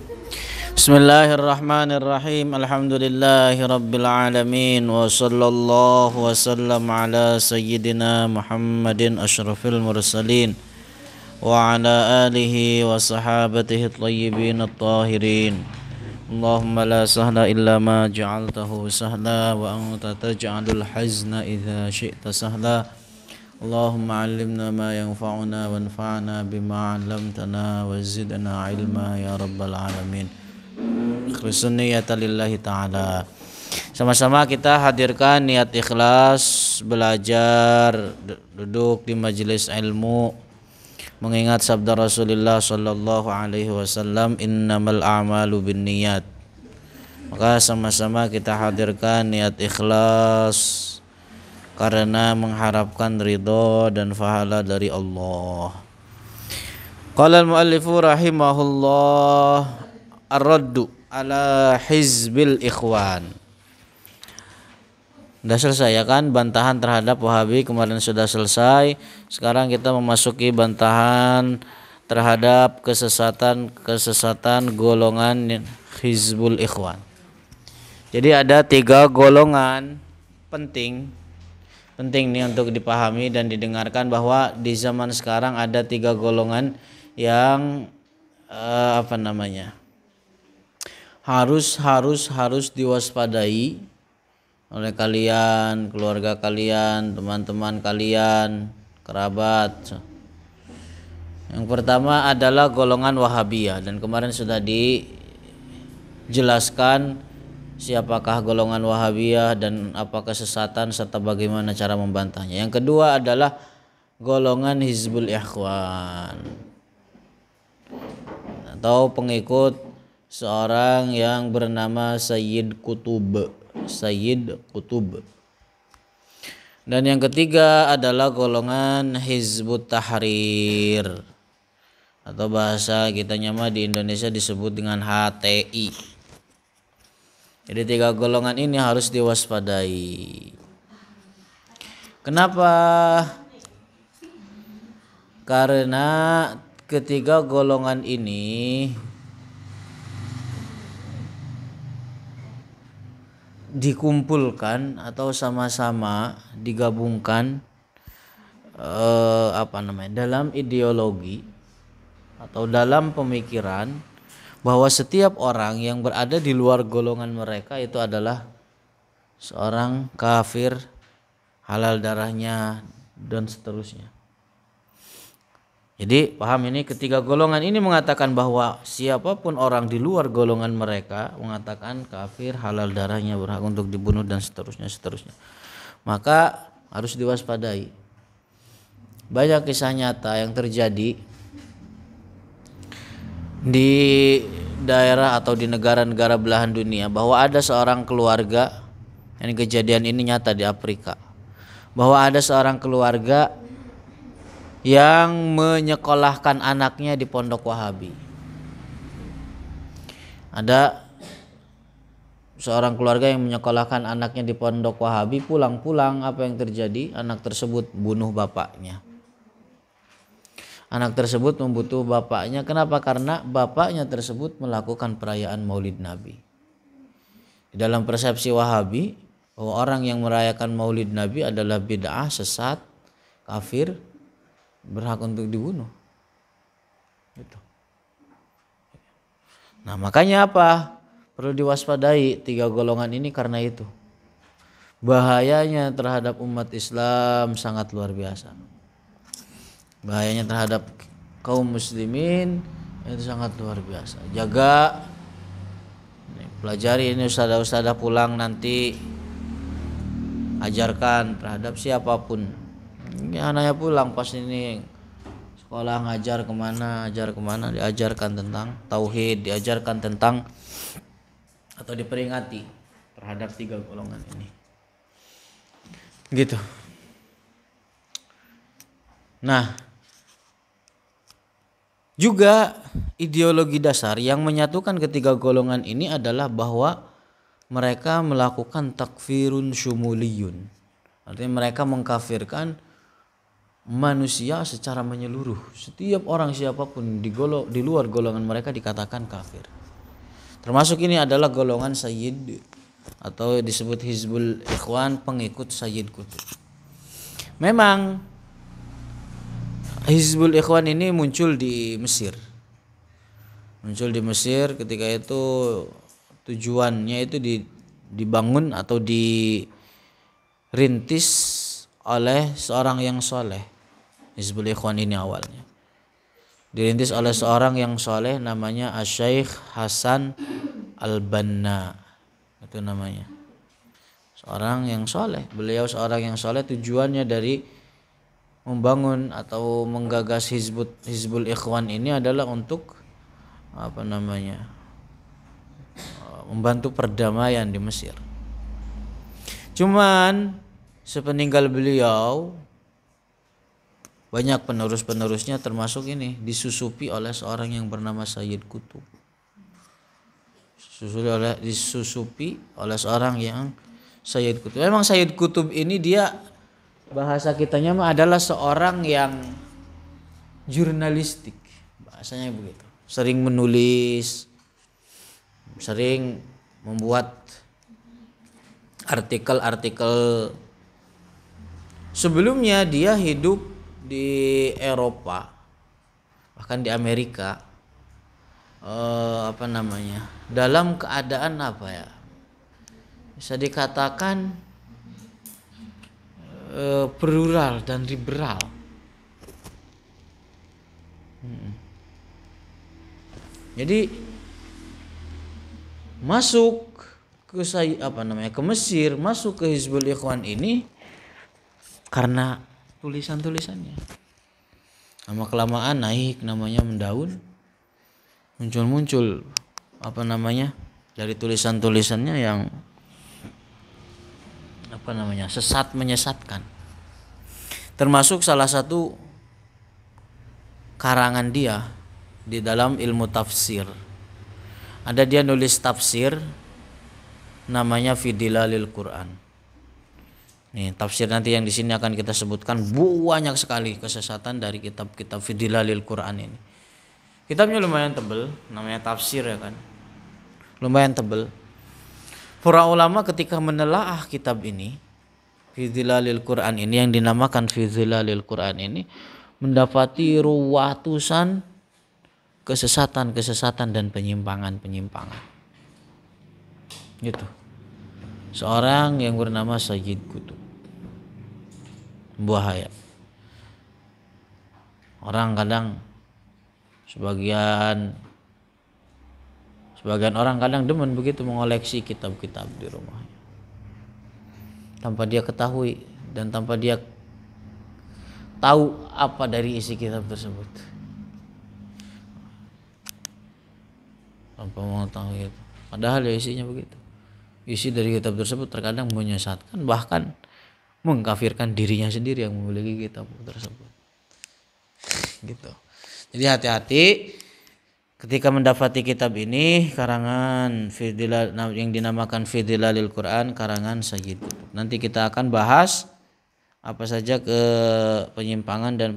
Bismillahirrahmanirrahim. Alhamdulillahi rabbil alamin wa sallallahu wa sallam ala sayyidina Muhammadin asyrafil mursalin wa ala alihi wa sahabatihi at-tayyibin at-tahirin. Allahumma la sahla illa ma ja'altahu sahla wa anta taj'alul hazna idza syi'ta sahla. Allahumma 'allimna ma yanfa'una wanfa'na bima 'allamtana wa zidna 'ilma ya rabbal alamin. Ikhlasun niyata lillahi ta'ala. Sama-sama kita hadirkan niat ikhlas belajar, duduk di majelis ilmu, mengingat sabda Rasulullah sallallahu alaihi wasallam, innamal a'malu binniyat. Maka sama-sama kita hadirkan niat ikhlas karena mengharapkan ridho dan pahala dari Allah. Qala al-muallifu rahimahullah, ar-raddu ala hizbil ikhwan. Sudah selesai ya kan, bantahan terhadap Wahabi kemarin sudah selesai. Sekarang kita memasuki bantahan terhadap kesesatan golongan hizbul ikhwan. Jadi ada 3 golongan penting nih untuk dipahami dan didengarkan, bahwa di zaman sekarang ada 3 golongan yang harus diwaspadai oleh kalian, keluarga kalian, teman-teman kalian, kerabat. Yang pertama adalah golongan Wahabiyah, dan kemarin sudah dijelaskan siapakah golongan Wahabiyah dan apa kesesatan serta bagaimana cara membantahnya. Yang kedua adalah golongan Hizbul Ikhwan atau pengikut seorang yang bernama Sayyid Qutub. Dan yang ketiga adalah golongan Hizbut Tahrir, atau bahasa kita mah di Indonesia disebut dengan HTI. Jadi 3 golongan ini harus diwaspadai. Kenapa? Karena ketiga golongan ini dikumpulkan atau sama-sama digabungkan dalam ideologi atau dalam pemikiran bahwa setiap orang yang berada di luar golongan mereka itu adalah seorang kafir, halal darahnya dan seterusnya. Jadi paham ini, ketiga golongan ini mengatakan bahwa siapapun orang di luar golongan mereka mengatakan kafir, halal darahnya, berhak untuk dibunuh dan seterusnya. Maka harus diwaspadai. Banyak kisah nyata yang terjadi di daerah atau di negara-negara belahan dunia, bahwa ada seorang keluarga, ini kejadian ini nyata di Afrika, bahwa ada seorang keluarga yang menyekolahkan anaknya di pondok Wahabi. Ada seorang keluarga yang menyekolahkan anaknya di pondok Wahabi, pulang-pulang apa yang terjadi? Anak tersebut bunuh bapaknya. Anak tersebut membunuh bapaknya. Kenapa? Karena bapaknya tersebut melakukan perayaan Maulid Nabi. Di dalam persepsi Wahabi, bahwa orang yang merayakan Maulid Nabi adalah bid'ah, sesat, kafir, berhak untuk dibunuh. Gitu. Nah, makanya apa? Perlu diwaspadai 3 golongan ini karena itu. Bahayanya terhadap umat Islam sangat luar biasa. Bahayanya terhadap kaum muslimin itu sangat luar biasa. Jaga, pelajari ini, ustadzah pulang nanti ajarkan terhadap siapapun. Ini anaknya pulang pas ini sekolah ajar kemana, diajarkan tentang tauhid, diajarkan tentang atau diperingati terhadap 3 golongan ini. Gitu. Nah, juga ideologi dasar yang menyatukan ketiga golongan ini adalah bahwa mereka melakukan takfirun syumuliyun. Artinya mereka mengkafirkan manusia secara menyeluruh. Setiap orang siapapun di luar golongan mereka dikatakan kafir. Termasuk ini adalah golongan Sayyid atau disebut Hizbul Ikhwan, pengikut Sayyid Qutb. Memang Hizbul Ikhwan ini muncul di Mesir. Ketika itu tujuannya itu dibangun atau dirintis oleh seorang yang soleh. Hizbul Ikhwan ini awalnya dirintis oleh seorang yang soleh namanya Asy-Syaikh Hasan Al-Banna, itu namanya. Seorang yang soleh, beliau seorang yang soleh, tujuannya dari membangun atau menggagas Hizbul Ikhwan ini adalah untuk membantu perdamaian di Mesir. Cuman sepeninggal beliau banyak penerusnya termasuk ini disusupi oleh seorang yang bernama Sayyid Qutb. Disusupi oleh seorang yang Sayyid Qutb. Memang Sayyid Qutb ini dia bahasa kitanya mah adalah seorang yang jurnalistik, bahasanya begitu. Sering menulis, sering membuat artikel-artikel. Sebelumnya dia hidup di Eropa, bahkan di Amerika, dalam keadaan bisa dikatakan plural dan liberal. Jadi masuk ke Mesir, masuk ke Hizbul Ikhwan ini karena tulisan-tulisannya. Lama kelamaan naik namanya, mendaun, muncul dari tulisan-tulisannya yang menyesatkan. Termasuk salah satu karangan dia di dalam ilmu tafsir. Ada dia nulis tafsir namanya Fidilalil Quran. Nih, tafsir nanti yang di sini akan kita sebutkan banyak sekali kesesatan dari kitab-kitab Fidilalil Quran ini. Kitabnya lumayan tebal, namanya tafsir ya kan. Lumayan tebal. Para ulama ketika menelaah kitab ini, Fidilalil Quran ini yang dinamakan Fidilalil Quran ini, mendapati ratusan kesesatan dan penyimpangan. Gitu. Seorang yang bernama Sayyid Qutb. Bahaya. Orang kadang sebagian orang kadang demen begitu mengoleksi kitab-kitab di rumahnya tanpa dia ketahui dan tanpa dia tahu apa dari isi kitab tersebut, tanpa mengetahui itu. Padahal ya isinya begitu. Isi dari kitab tersebut terkadang menyesatkan, bahkan mengkafirkan dirinya sendiri yang memiliki kitab tersebut. Gitu. Jadi hati-hati ketika mendapati kitab ini karangan yang dinamakan Fidilalil Quran karangan Sayyid Qutb. Nanti kita akan bahas apa saja penyimpangan dan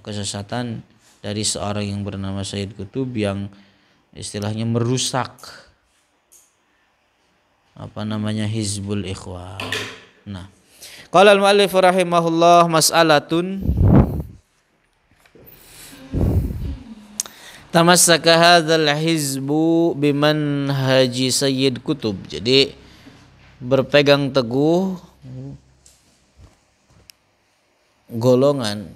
kesesatan dari seorang yang bernama Sayyid Qutb yang istilahnya merusak Hizbul Ikhwan. Nah, qala al-mu'allif rahimahullah mas'alatun tamassaka hadzal hizbu bimanhaji Sayyid Qutb. Jadi berpegang teguh golongan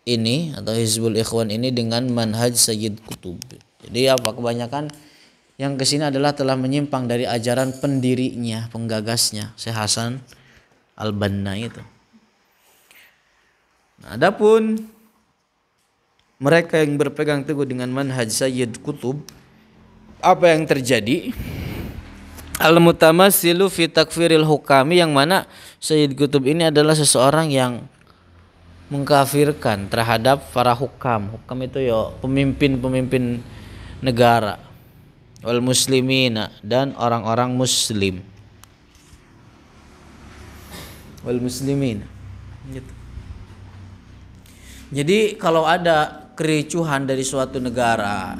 ini atau Hizbul Ikhwan ini dengan manhaj Sayyid Qutb. Jadi kebanyakan yang kesini adalah telah menyimpang dari ajaran pendirinya, penggagasnya, Syekh Hasan Al-Banna itu. Nah, adapun mereka yang berpegang teguh dengan manhaj Sayyid Qutb, apa yang terjadi? Al-mutamassilu fi takfiril hukami, yang mana Sayyid Qutb ini adalah seseorang yang mengkafirkan terhadap para hukam. Hukam itu ya pemimpin negara. Wal muslimina, dan orang-orang muslim. Wal muslimin. Gitu. Jadi kalau ada kericuhan dari suatu negara,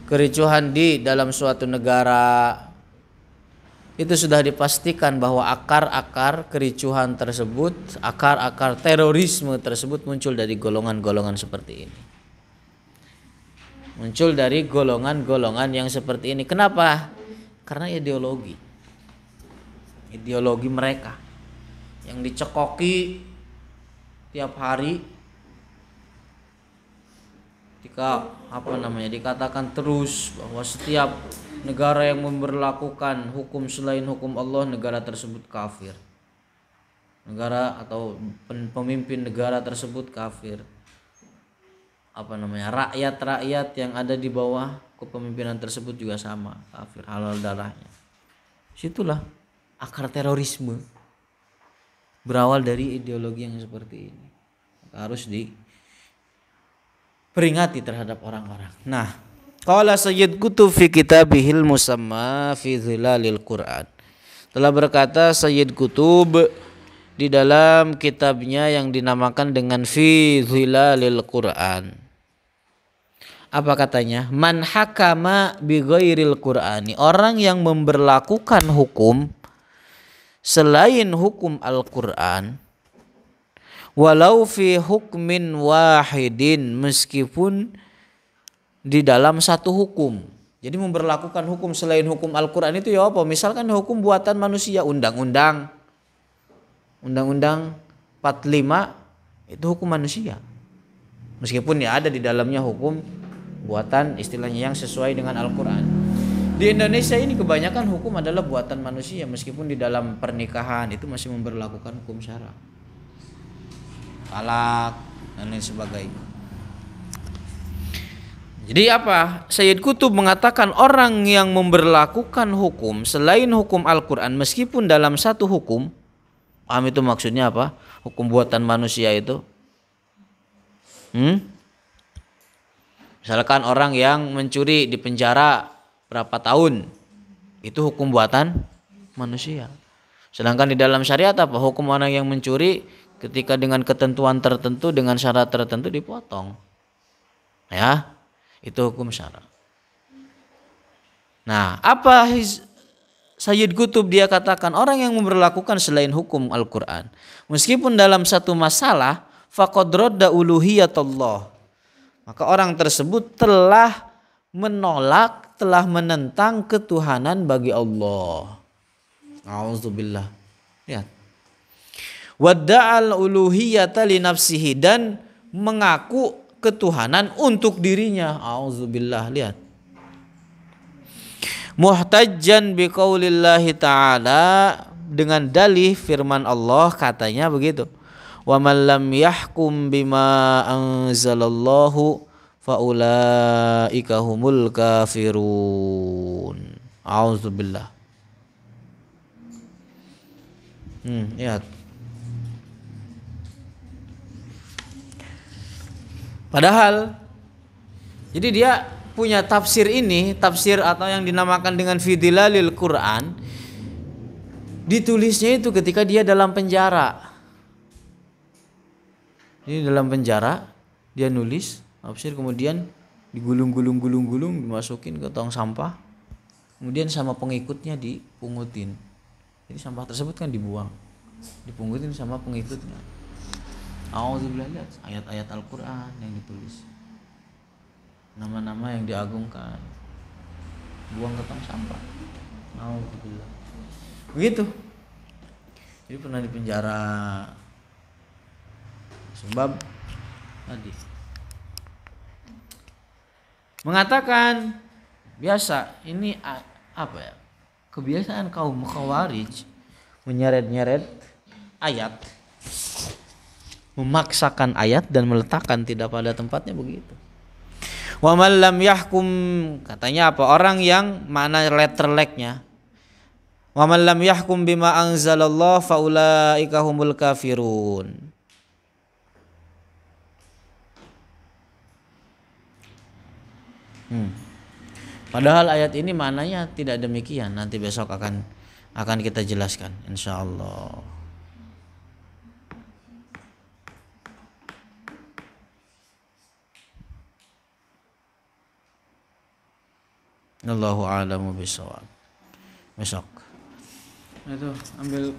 kericuhan di dalam suatu negara, itu sudah dipastikan bahwa akar-akar kericuhan tersebut, akar-akar terorisme tersebut muncul dari golongan-golongan seperti ini. Muncul dari golongan-golongan yang seperti ini. Kenapa? Karena ideologi mereka yang dicekoki tiap hari, ketika dikatakan terus bahwa setiap negara yang memberlakukan hukum selain hukum Allah, negara tersebut kafir. Negara atau pemimpin negara tersebut kafir. Rakyat-rakyat yang ada di bawah kepemimpinan tersebut juga sama, kafir, halal darahnya. Situlah akar terorisme berawal dari ideologi yang seperti ini. Harus diperingati terhadap orang-orang. Nah, qala Sayyid Qutb fi kitabihil musamma fi dhilalil Qur'an. Telah berkata Sayyid Qutb di dalam kitabnya yang dinamakan dengan fi dhilalil Qur'an. Apa katanya? Man hakama bi ghairil Qur'ani, orang yang memberlakukan hukum selain hukum Al-Qur'an, walau fi hukmin wahidin, meskipun di dalam satu hukum. Jadi memberlakukan hukum selain hukum Al-Qur'an itu ya apa? Misalkan hukum buatan manusia, undang-undang 45 itu hukum manusia. Meskipun ya ada di dalamnya hukum buatan istilahnya yang sesuai dengan Al-Qur'an. Di Indonesia ini kebanyakan hukum adalah buatan manusia, meskipun di dalam pernikahan itu masih memberlakukan hukum syara. Talak dan lain sebagainya. Jadi apa? Sayyid Qutb mengatakan orang yang memberlakukan hukum selain hukum Al-Qur'an meskipun dalam satu hukum. Paham itu maksudnya apa? Hukum buatan manusia itu. Misalkan orang yang mencuri di penjara berapa tahun, itu hukum buatan manusia. Sedangkan di dalam syariat apa? Hukum orang yang mencuri ketika dengan ketentuan tertentu, dengan syarat tertentu dipotong. Ya, itu hukum syara. Nah, apa Sayyid Qutb dia katakan orang yang memberlakukan selain hukum Al-Qur'an meskipun dalam satu masalah, faqad radda uluhiyatullah, maka orang tersebut telah menolak, telah menentang ketuhanan bagi Allah. A'udzubillah. Lihat. Wadda'al uluhiyata li nafsihi, dan mengaku ketuhanan untuk dirinya. A'udzubillah. Lihat. Muhtajjan biqaulillahi ta'ala, dengan dalih firman Allah, katanya begitu. Wa man lam yahkum bima anzalallahu faulaika humul kafirun. A'udzubillah. Lihat. Padahal jadi dia punya tafsir ini, tafsir atau yang dinamakan dengan Fidhilalil Quran, ditulisnya itu ketika dia dalam penjara. Ini dalam penjara dia nulis tafsir, kemudian digulung-gulung dimasukin ke tong sampah, kemudian sama pengikutnya dipungutin. Jadi sampah tersebut kan dibuang, dipungutin sama pengikutnya. A'udzubillah, lihat ayat-ayat Al-Qur'an yang ditulis, nama-nama yang diagungkan, buang ke tong sampah. A'udzubillah. Begitu. Jadi pernah di penjara sebab tadi mengatakan biasa ini apa ya, kebiasaan kaum Khawarij menyeret-nyeret ayat, memaksakan ayat dan meletakkan tidak pada tempatnya begitu. Wa man lam yahkum, katanya apa, orang yang mana letterleknya, wa man lam yahkum bima anzalallah faulaika humul kafirun. Padahal ayat ini maknanya tidak demikian. Nanti besok akan kita jelaskan insyaallah. Allahu a'lamu bishawab. Besok Nah, itu ambil